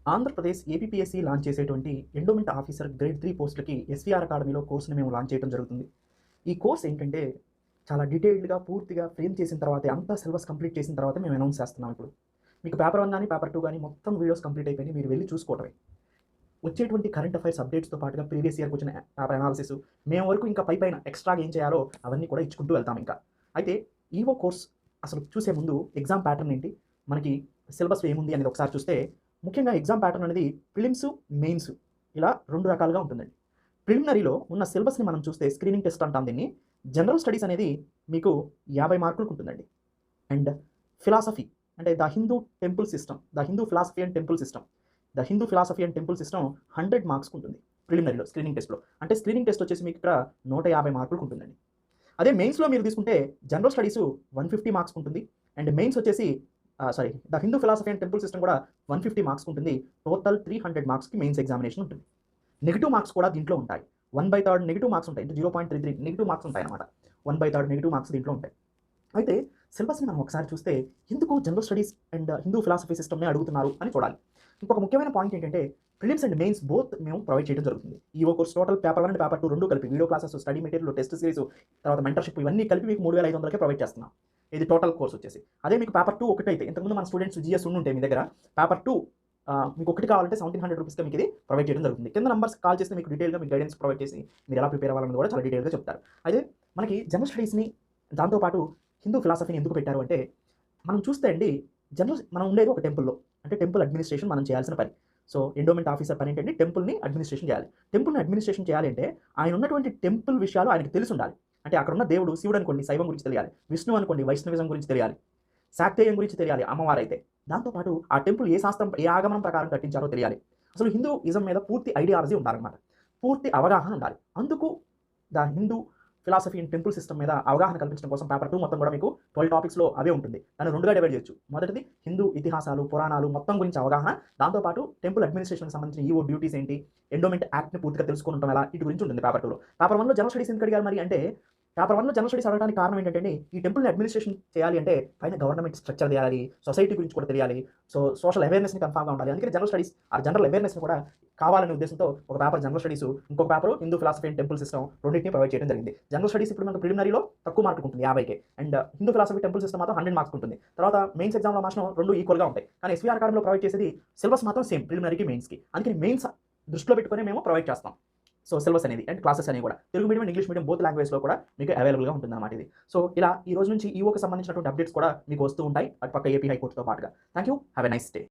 Andhra Pradesh APPSC launch చేసేటువంటి endowment officer grade 3 పోస్టులకి SVR అకాడమీలో కోర్సుని మేము లాంచ్ చేయడం జరుగుతుంది. ఈ కోర్స్ ఏంటంటే చాలా డీటెయిల్డ్‌గా పూర్తిగా ఫ్రేమ్ చేసిన తర్వాతే అంతా సిలబస్ కంప్లీట్ చేసిన తర్వాతే మేము అనౌన్స్ చేస్తున్నాం ఇప్పుడు. మీకు పేపర్ 1 గాని, పేపర్ 2 గాని మొత్తం వీడియోస్ కంప్లీట్ అయిపోయినాయి. మీరు వెళ్లి చూసుకోవడమే. వచ్చేటువంటి కరెంట్ అఫైర్స్ అప్డేట్స్‌తో పాటుగా ప్రీవియస్ ఇయర్‌కి వచ్చిన పేపర్ అనాలిసిస్ మేము వరకు ఇంకా పైపైన ఎక్స్‌ట్రాగా ఏం చేయాలో అవన్నీ కూడా ఇచ్చుకుంటూ వెళ్తాం ఇంకా. అయితే ఈవో కోర్స్ అసలు చూసే ముందు ఎగ్జామ్ ప్యాటర్న్ ఏంటి? మనకి సిలబస్ ఏముంది అనేది ఒకసారి చూస్తే ముఖ్యంగా ఎగ్జామ్ ప్యాటర్న్ అనేది ప్రిలిమ్స్, మెయిన్స్ ఇలా 2 రకాలుగా ఉంటుందండి. ప్రిలిమినరీలో ఉన్న సిలబస్‌ని మనం చూస్తే స్క్రీనింగ్ టెస్ట్ అంటాం దీన్ని. జనరల్ స్టడీస్ అనేది మీకు 50 మార్కులకు ఉంటుందండి. అండ్ ఫిలాసఫీ అంటే the Hindu temple system, the Hindu philosophy and temple system, the Hindu philosophy and temple system 100 మార్క్స్‌కి ఉంటుంది ప్రిలిమినరీలో స్క్రీనింగ్ టెస్ట్‌లో. అంటే స్క్రీనింగ్ టెస్ట్ వచ్చేసి మీకు ఇక్కడ 150 మార్కులకు ఉంటుందండి. అదే మెయిన్స్‌లో మీరు తీసుకుంటే జనరల్ స్టడీస్ 150 మార్క్స్‌కి ఉంటుంది. అండ్ మెయిన్స్ వచ్చేసి the Hindu philosophy and temple system కూడా 150 మార్క్స్‌కి ఉంటుంది. టోటల్ 300 మార్క్స్‌కి మెయిన్స్ ఎగ్జామినేషన్ ఉంటుంది. నెగెటివ్ మార్క్స్ కూడా దీంట్లో ఉంటాయి. 1/3 నెగెటివ్ మార్క్స్ ఉంటాయి. అంటే 0.33 నెగెటివ్ మార్క్స్ ఉంటాయన్నమాట. 1/3 నెగెటివ్ మార్క్స్ దీంట్లో ఉంటాయి. అయితే సిలబస్‌ని మనం ఒకసారి చూస్తే ఎందుకు general studies and Hindu philosophy సిస్టమ్‌నే అడుగుతున్నారు అని చూడాలి. ఇంకొక ముఖ్యమైన పాయింట్ ఏంటంటే ప్రిలిమ్స్ అండ్ మెయిన్స్ బోత్ మేము ప్రొవైడ్ చేయడం జరుగుతుంది. ఈవో course total paper 1 and paper 2 రెండు కలిపి video classes, study material, test series, తర్వాత మెంటర్‌షిప్ ఇవన్నీ కలిపి మీకు 3500కే ప్రొవైడ్ చేస్తున్నాం. ఇది టోటల్ కోర్స్ వచ్చేసి. అదే మీకు పేపర్ 2 ఒకటైతే ఇంతకుముందు మన స్టూడెంట్స్ జీఎస్ ఉండుంటే మీ దగ్గర పేపర్ 2 మీకు ఒకటి కావాలంటే 1700 రూపీస్‌కి మీకు ఇది ప్రొవైడ్ చేయడం జరుగుతుంది. కింద నంబర్స్ కాల్ చేస్తే మీకు డీటెయిల్‌గా మీకు గైడెన్స్ ప్రొవైడ్ చేసి మీరు ఎలా ప్రిపేర్ అవ్వాలన్నది కూడా చాలా డీటెయిల్‌గా చెప్తారు. అయితే మనకి జనరల్ స్టడీస్‌ని దాంతో పాటు హిందూ ఫిలాసఫీని ఎందుకు పెట్టారు అంటే మనం చూస్తే అండి మనం ఉండేది ఒక టెంపుల్‌లో. అంటే టెంపుల్ అడ్మినిస్ట్రేషన్ మనం చేయాల్సిన పని. సో ఎండోమెంట్ ఆఫీసర్ పని ఏంటంటే టెంపుల్‌ని అడ్మినిస్ట్రేషన్ చేయాలి. టెంపుల్‌ని అడ్మినిస్ట్రేషన్ చేయాలి అంటే ఆయన ఉన్నటువంటి టెంపుల్ విషయాలు ఆయనకి తెలిసుండాలి. అంటే అక్కడ ఉన్న దేవుడు శివుడు అనుకోండి శైవం గురించి తెలియాలి. విష్ణువు అనుకోండి వైష్ణవిజం గురించి తెలియాలి. శాక్తేయం గురించి తెలియాలి అమ్మవారైతే. దాంతో పాటు ఆ టెంపుల్ ఏ శాస్త్రం, ఏ ఆగమనం ప్రకారం కట్టించారో తెలియాలి. అసలు హిందూయిజం మీద పూర్తి ఐడియాలజీ ఉండాలన్నమాట. పూర్తి అవగాహన ఉండాలి. అందుకు the Hindu philosophy and temple system మీద అవగాహన కల్పించడం కోసం పేపర్ 2 మొత్తం కూడా మీకు 12 టాపిక్స్‌లో అవే ఉంటుంది. దాన్ని 2గా డివైడ్ చేయొచ్చు. మొదటిది హిందూ ఇతిహాసాలు, పురాణాలు మొత్తం గురించి అవగాహన. దాంతో పాటు టెంపుల్ అడ్మినిస్ట్రేషన్‌కి సంబంధించిన ఈవో డ్యూటీస్ ఏంటి, ఎండోమెంట్ యాక్ట్‌ని పూర్తిగా తెలుసుకొని ఉండటం ఎలా, వీటి గురించి ఉంటుంది పేపర్ 2లో. పేపర్ 1లో జనరల్ స్టడీస్ ఎందుకు అడిగారు మరి అంటే పేపర్ 1లో జనరల్ స్టడీస్ అడగడానికి కారణం ఏంటంటే ఈ టెంపుల్‌ని అడ్మినిస్ట్రేషన్ చేయాలి అంటే పైన గవర్నమెంట్ స్ట్రక్చర్ తెలియాలి, సొసైటీ గురించి కూడా తెలియాలి. సో సోషల్ అవేర్‌నెస్‌ని కన్ఫర్మ్‌గా ఉండాలి. అందుకని జనరల్ స్టడీస్ ఆ జనరల్ అవేర్‌నెస్‌ని కూడా కావాలనే ఉద్దేశంతో ఒక పేపర్ జనరల్ స్టడీస్, ఇంకొక paper Hindu philosophy and temple system రెండింటిని ప్రొవైడ్ చేయడం జరిగింది. జనరల్ స్టడీస్ ఇప్పుడు మనకు ప్రిలిమినరీలో తక్కువ మార్కులు ఉంటుంది 50కే. And Hindu philosophy temple system మాత్రం 100 మార్క్స్ ఉంటుంది. తర్వాత మెయిన్స్ ఎగ్జామ్‌లో మాత్రం రెండు ఈక్వల్‌గా ఉంటాయి. కానీ ఎస్వీఆర్ అకాడమీలో ప్రొవైడ్ చేసేది సిలబస్ మాత్రం సేమ్ ప్రిలిమినరీకి, మెయిన్స్‌కి. అందుకని మెయిన్స్ దృష్టిలో పెట్టుకొని మేము ప్రొవైడ్ చేస్తాం. సో సిలబస్ అనేది అండ్ క్లాసెస్ అనేవి కూడా Telugu medium and English medium both లాంగ్వేజ్‌లో కూడా మీకు అవైలబుల్‌గా ఉంటుందన్నమాట ఇది. సో ఇలా ఈ రోజు నుంచి ఈవోకి సంబంధించినటువంటి అప్డేట్స్ కూడా మీకు వస్తూ ఉంటాయి. అటుపక్క ఏపీ హైకోర్టుతో పాటుగా. Thank you. Have a nice day.